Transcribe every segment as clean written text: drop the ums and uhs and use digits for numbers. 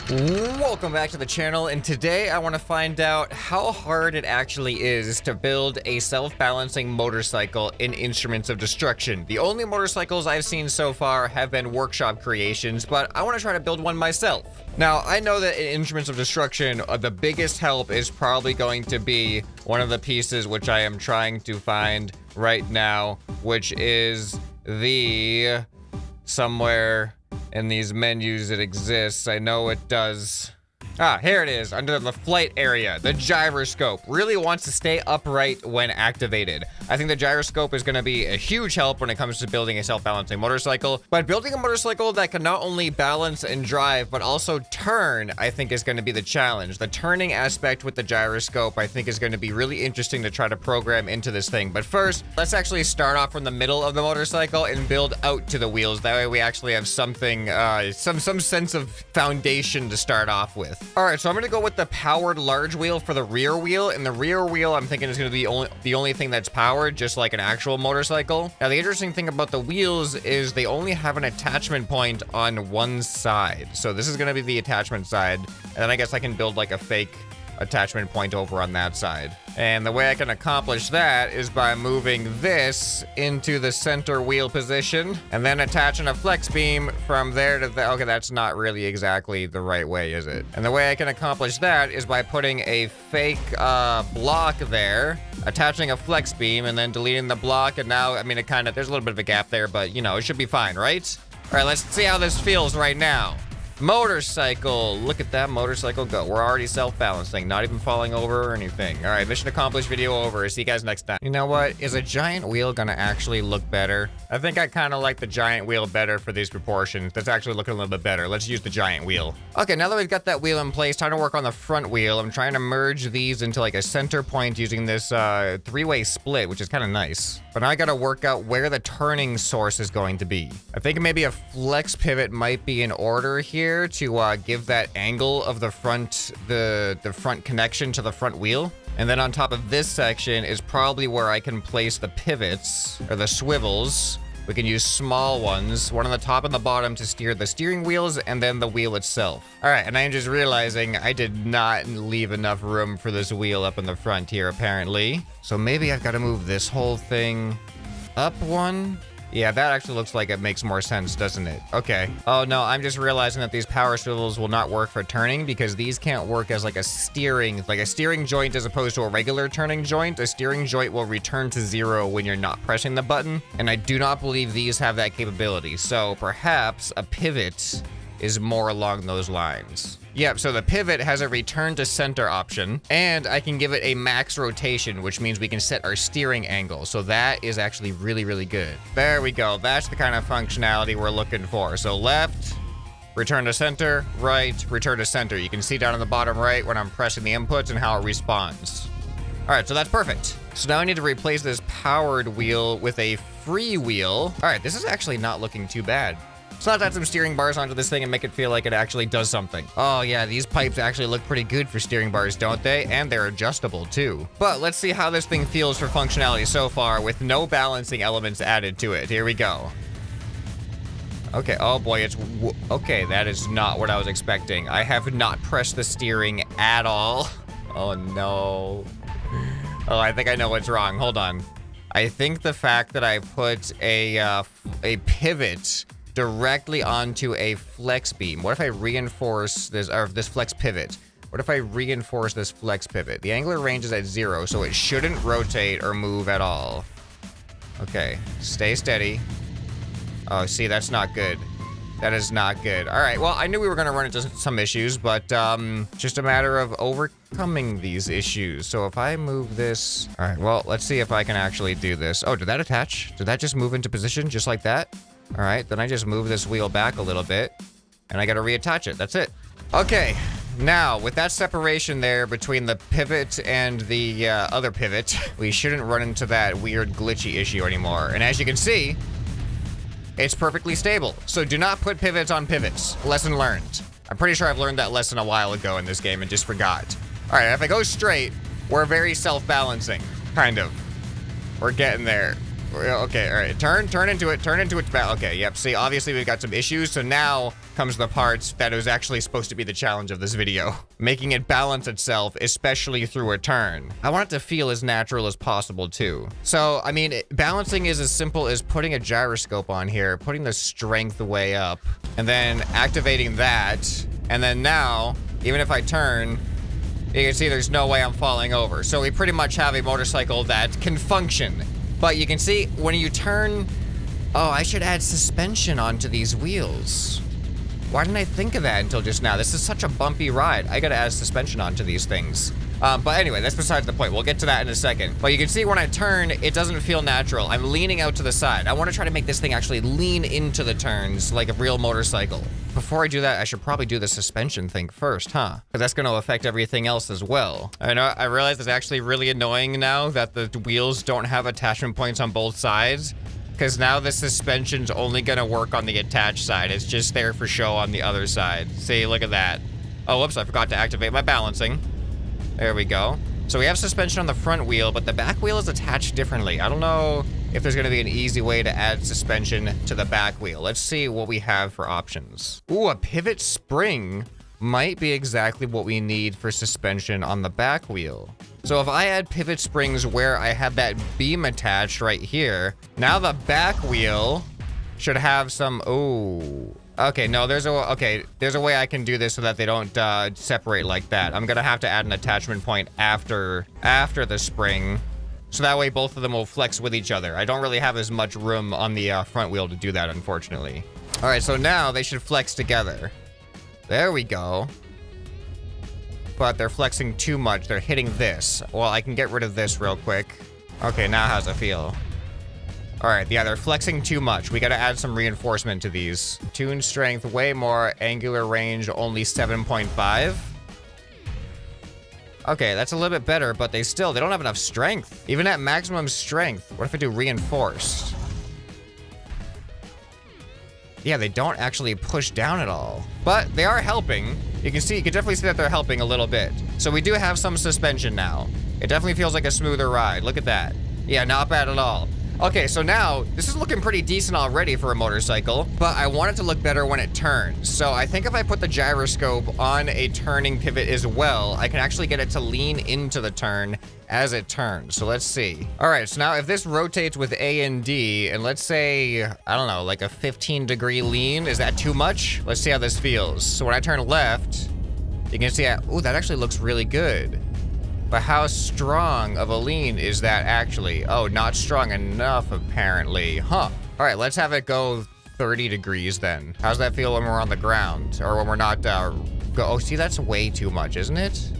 Welcome back to the channel, and today I want to find out how hard it actually is to build a self-balancing motorcycle in Instruments of Destruction. The only motorcycles I've seen so far have been workshop creations, but I want to try to build one myself. Now, I know that in Instruments of Destruction, the biggest help is probably going to be one of the pieces which I am trying to find right now, which is the somewhere in these menus it exists. I know it does. Ah, here it is, under the flight area. The gyroscope really wants to stay upright when activated. I think the gyroscope is going to be a huge help when it comes to building a self-balancing motorcycle. But building a motorcycle that can not only balance and drive, but also turn, I think is going to be the challenge. The turning aspect with the gyroscope, I think, is going to be really interesting to try to program into this thing. But first, let's actually start off from the middle of the motorcycle and build out to the wheels. That way we actually have something, some sense of foundation to start off with. All right, so I'm gonna go with the powered large wheel for the rear wheel, and the rear wheel I'm thinking is gonna be the only thing that's powered, just like an actual motorcycle. Now, the interesting thing about the wheels is they only have an attachment point on one side. So this is gonna be the attachment side, and then I guess I can build like a fake attachment point over on that side. And the way I can accomplish that is by moving this into the center wheel position and then attaching a flex beam from there to the, okay, that's not really exactly the right way, is it? And the way I can accomplish that is by putting a fake block there, attaching a flex beam, and then deleting the block. And now, I mean, it kind of, there's a little bit of a gap there, but you know, it should be fine, right? All right, let's see how this feels right now. Motorcycle, look at that motorcycle go. We're already self-balancing, not even falling over or anything. All right, mission accomplished, video over. See you guys next time. You know what? Is a giant wheel gonna actually look better? I think I kind of like the giant wheel better for these proportions. That's actually looking a little bit better. Let's use the giant wheel. Okay, now that we've got that wheel in place, time to work on the front wheel. I'm trying to merge these into like a center point using this three-way split, which is kind of nice. But now I gotta work out where the turning source is going to be. I think maybe a flex pivot might be in order here to give that angle of the front, the front connection to the front wheel. And then on top of this section is probably where I can place the pivots or the swivels. We can use small ones, one on the top and the bottom to steer the steering wheels and then the wheel itself. All right, and I'm just realizing I did not leave enough room for this wheel up in the front here, apparently. So maybe I've got to move this whole thing up one. Yeah, that actually looks like it makes more sense, doesn't it? Okay. Oh no, I'm just realizing that these power swivels will not work for turning because these can't work as like a steering joint as opposed to a regular turning joint. A steering joint will return to 0 when you're not pressing the button, and I do not believe these have that capability. So perhaps a pivot is more along those lines. Yep, so the pivot has a return to center option, and I can give it a max rotation, which means we can set our steering angle. So that is actually really, really good. There we go. That's the kind of functionality we're looking for. So left, return to center, right, return to center. You can see down in the bottom right when I'm pressing the inputs and how it responds. All right, so that's perfect. So now I need to replace this powered wheel with a free wheel. All right, this is actually not looking too bad. So let's add some steering bars onto this thing and make it feel like it actually does something. Oh yeah, these pipes actually look pretty good for steering bars, don't they? And they're adjustable too. But let's see how this thing feels for functionality so far with no balancing elements added to it. Here we go. Okay, oh boy, okay, that is not what I was expecting. I have not pressed the steering at all. Oh no. Oh, I think I know what's wrong. Hold on. I think the fact that I put a pivot directly onto a flex beam. What if I reinforce this, or this flex pivot? What if I reinforce this flex pivot? The angular range is at 0, so it shouldn't rotate or move at all. Okay, stay steady. Oh, see, that's not good. That is not good. All right, well, I knew we were gonna run into some issues, but just a matter of overcoming these issues. So if I move this, all right, well, let's see if I can actually do this. Oh, did that attach? Did that just move into position just like that? All right, then I just move this wheel back a little bit, and I gotta reattach it. That's it. Okay, now, with that separation there between the pivot and the other pivot, we shouldn't run into that weird glitchy issue anymore. And as you can see, it's perfectly stable. So do not put pivots on pivots. Lesson learned. I'm pretty sure I've learned that lesson a while ago in this game and just forgot. All right, if I go straight, we're very self-balancing, kind of. We're getting there. Okay, all right, turn into it, okay, yep, see, obviously we've got some issues, so now comes the parts that was actually supposed to be the challenge of this video. Making it balance itself, especially through a turn. I want it to feel as natural as possible too. So, I mean, balancing is as simple as putting a gyroscope on here, putting the strength way up, and then activating that. And then now, even if I turn, you can see there's no way I'm falling over. So we pretty much have a motorcycle that can function. But you can see when you turn, oh, I should add suspension onto these wheels. Why didn't I think of that until just now? This is such a bumpy ride. I gotta add suspension onto these things. But anyway, that's besides the point. We'll get to that in a second. But you can see when I turn, it doesn't feel natural. I'm leaning out to the side. I want to try to make this thing actually lean into the turns like a real motorcycle. Before I do that, I should probably do the suspension thing first, huh? Because that's going to affect everything else as well. I realize it's actually really annoying now that the wheels don't have attachment points on both sides. Because now the suspension's only going to work on the attached side. It's just there for show on the other side. See, look at that. Oh, whoops, I forgot to activate my balancing. There we go. So we have suspension on the front wheel, but the back wheel is attached differently. I don't know if there's gonna be an easy way to add suspension to the back wheel. Let's see what we have for options. Ooh, a pivot spring might be exactly what we need for suspension on the back wheel. So if I add pivot springs where I have that beam attached right here, now the back wheel should have some, ooh. Okay, no, there's a way I can do this so that they don't separate like that. I'm gonna have to add an attachment point after the spring, so that way both of them will flex with each other. I don't really have as much room on the front wheel to do that, unfortunately. All right, so now they should flex together. There we go. But they're flexing too much. They're hitting this. Well, I can get rid of this real quick. Okay, now how's it feel? All right, yeah, they're flexing too much. We gotta add some reinforcement to these. Tune strength way more, angular range only 7.5. Okay, that's a little bit better, but they don't have enough strength. Even at maximum strength, what if I do reinforced? Yeah, they don't actually push down at all. But they are helping. You can definitely see that they're helping a little bit. So we do have some suspension now. It definitely feels like a smoother ride. Look at that. Yeah, not bad at all. Okay, so now, this is looking pretty decent already for a motorcycle, but I want it to look better when it turns. So I think if I put the gyroscope on a turning pivot as well, I can actually get it to lean into the turn as it turns. So let's see. All right, so now if this rotates with A and D, and let's say, I don't know, like a 15-degree lean, is that too much? Let's see how this feels. So when I turn left, you can see, ooh, that actually looks really good. But how strong of a lean is that actually? Oh, not strong enough, apparently. Huh. All right, let's have it go 30 degrees then. How's that feel when we're on the ground? Or when we're not, oh, see, that's way too much, isn't it?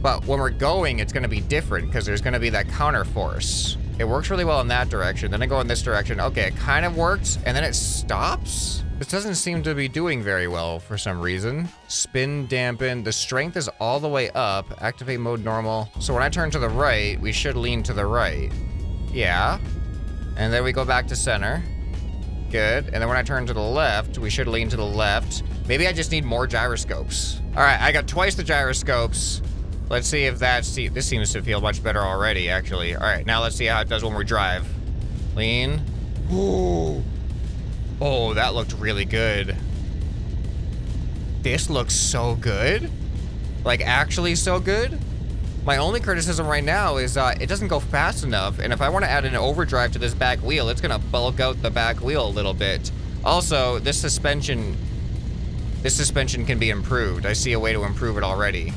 But when we're going, it's gonna be different because there's gonna be that counter force. It works really well in that direction. Then I go in this direction. Okay, it kind of works, and then it stops? This doesn't seem to be doing very well for some reason. Spin, dampen, the strength is all the way up. Activate mode normal. So when I turn to the right, we should lean to the right. Yeah. And then we go back to center. Good. And then when I turn to the left, we should lean to the left. Maybe I just need more gyroscopes. All right, I got twice the gyroscopes. Let's see if this seems to feel much better already, actually. All right, now let's see how it does when we drive. Lean. Ooh. Oh, that looked really good. This looks so good. Like, actually so good. My only criticism right now is it doesn't go fast enough, and if I want to add an overdrive to this back wheel, it's gonna bulk out the back wheel a little bit. Also, this suspension can be improved. I see a way to improve it already.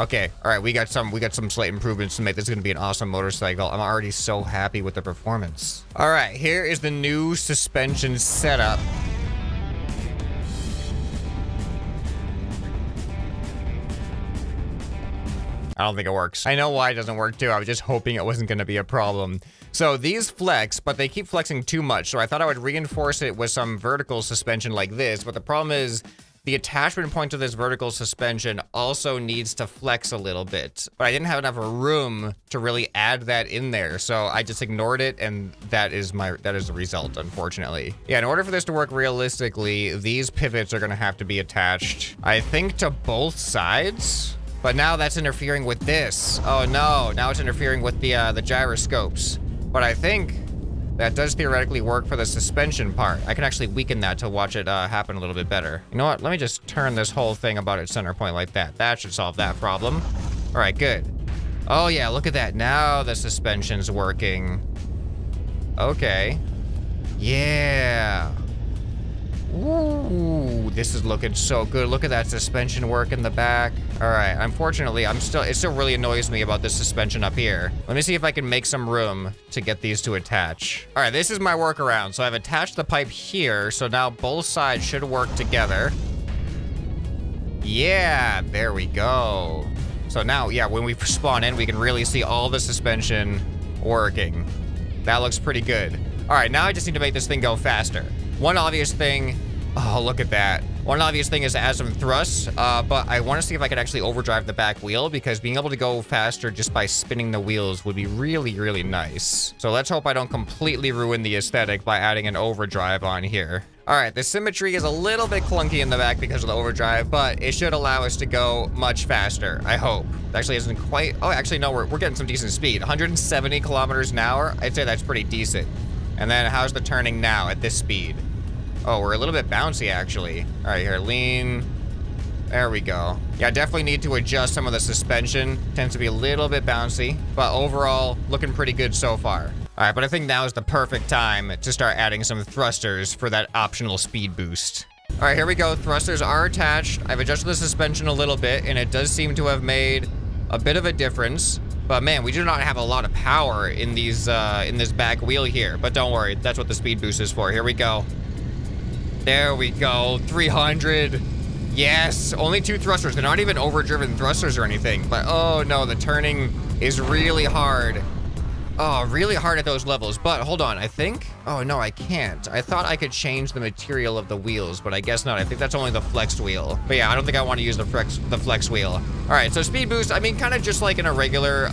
Okay, all right, we got some slight improvements to make this gonna be an awesome motorcycle. I'm already so happy with the performance. All right, here is the new suspension setup. I don't think it works. I know why it doesn't work too. I was just hoping it wasn't gonna be a problem. So these flex, but they keep flexing too much. So I thought I would reinforce it with some vertical suspension like this, but the problem is, the attachment point to this vertical suspension also needs to flex a little bit, but I didn't have enough room to really add that in there, so I just ignored it, and that is the result, unfortunately. Yeah, in order for this to work realistically, these pivots are gonna have to be attached, I think, to both sides, but now that's interfering with this. Oh no, now it's interfering with the gyroscopes. But I think that does theoretically work for the suspension part. I can actually weaken that to watch it happen a little bit better. You know what? Let me just turn this whole thing about its center point like that. That should solve that problem. All right, good. Oh yeah, look at that. Now the suspension's working. Okay. Yeah. Ooh, this is looking so good. Look at that suspension work in the back. All right, unfortunately, it still really annoys me about this suspension up here. Let me see if I can make some room to get these to attach. All right, this is my workaround. So I've attached the pipe here, so now both sides should work together. Yeah, there we go. So now, yeah, when we spawn in, we can really see all the suspension working. That looks pretty good. All right, now I just need to make this thing go faster. One obvious thing, oh, look at that. One obvious thing is to add some thrusts, but I want to see if I can actually overdrive the back wheel, because being able to go faster just by spinning the wheels would be really, really nice. So let's hope I don't completely ruin the aesthetic by adding an overdrive on here. All right, the symmetry is a little bit clunky in the back because of the overdrive, but it should allow us to go much faster, I hope. It actually isn't quite, oh, actually, no, we're getting some decent speed. 170 kilometers an hour, I'd say that's pretty decent. And then how's the turning now at this speed? Oh, we're a little bit bouncy, actually. All right, here, lean. There we go. Yeah, definitely need to adjust some of the suspension. Tends to be a little bit bouncy, but overall, looking pretty good so far. All right, but I think now is the perfect time to start adding some thrusters for that optional speed boost. All right, here we go. Thrusters are attached. I've adjusted the suspension a little bit, and it does seem to have made a bit of a difference. But man, we do not have a lot of power in these in this back wheel here. But don't worry, that's what the speed boost is for. Here we go. There we go, 300. Yes, only 2 thrusters. They're not even overdriven thrusters or anything. But oh no, the turning is really hard. Oh, really hard at those levels. But hold on, I think, oh no, I can't. I thought I could change the material of the wheels, but I guess not. I think that's only the flex wheel. But yeah, I don't think I want to use the flex wheel. All right, so speed boost, I mean, kind of just like in a regular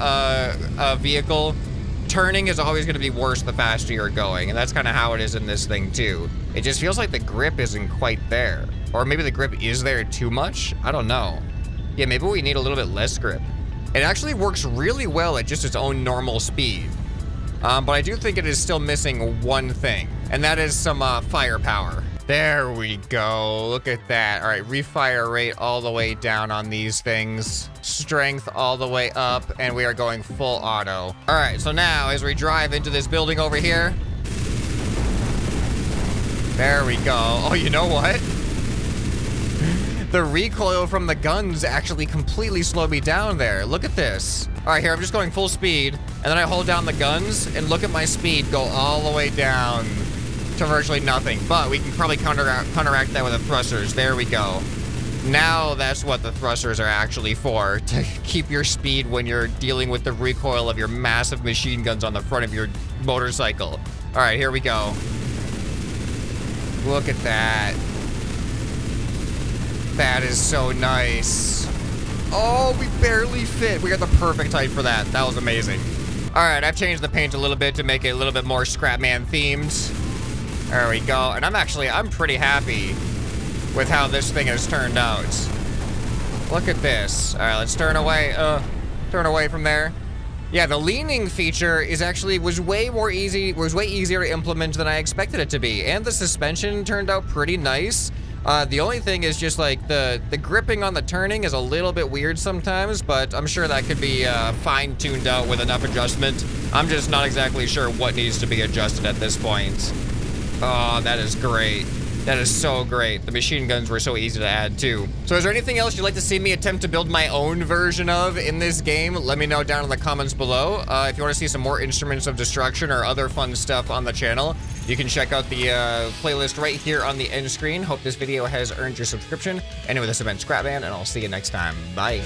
vehicle. Turning is always going to be worse the faster you're going, and that's kind of how it is in this thing too. It just feels like the grip isn't quite there. Or maybe the grip is there too much? I don't know. Yeah, maybe we need a little bit less grip. It actually works really well at just its own normal speed. But I do think it is still missing one thing, and that is some firepower. There we go, look at that. All right, refire rate all the way down on these things. Strength all the way up, and we are going full auto. All right, so now as we drive into this building over here, there we go. Oh, you know what? The recoil from the guns actually completely slowed me down there. Look at this. All right, here, I'm just going full speed, and then I hold down the guns, and look at my speed go all the way down to virtually nothing. But we can probably counteract that with the thrusters. There we go. Now that's what the thrusters are actually for, to keep your speed when you're dealing with the recoil of your massive machine guns on the front of your motorcycle. All right, here we go. Look at that. That is so nice. Oh, we barely fit. We got the perfect height for that. That was amazing. All right, I've changed the paint a little bit to make it a little bit more ScrapMan themed. There we go. And I'm pretty happy with how this thing has turned out. Look at this. All right, let's turn away from there. Yeah, the leaning feature was way easier to implement than I expected it to be. And the suspension turned out pretty nice. The only thing is just like the gripping on the turning is a little bit weird sometimes, but I'm sure that could be fine-tuned out with enough adjustment. I'm just not exactly sure what needs to be adjusted at this point. Oh, that is great. That is so great. The machine guns were so easy to add too. So is there anything else you'd like to see me attempt to build my own version of in this game? Let me know down in the comments below. If you want to see some more instruments of destruction or other fun stuff on the channel, you can check out the playlist right here on the end screen. Hope this video has earned your subscription. Anyway, this has been ScrapMan, and I'll see you next time. Bye.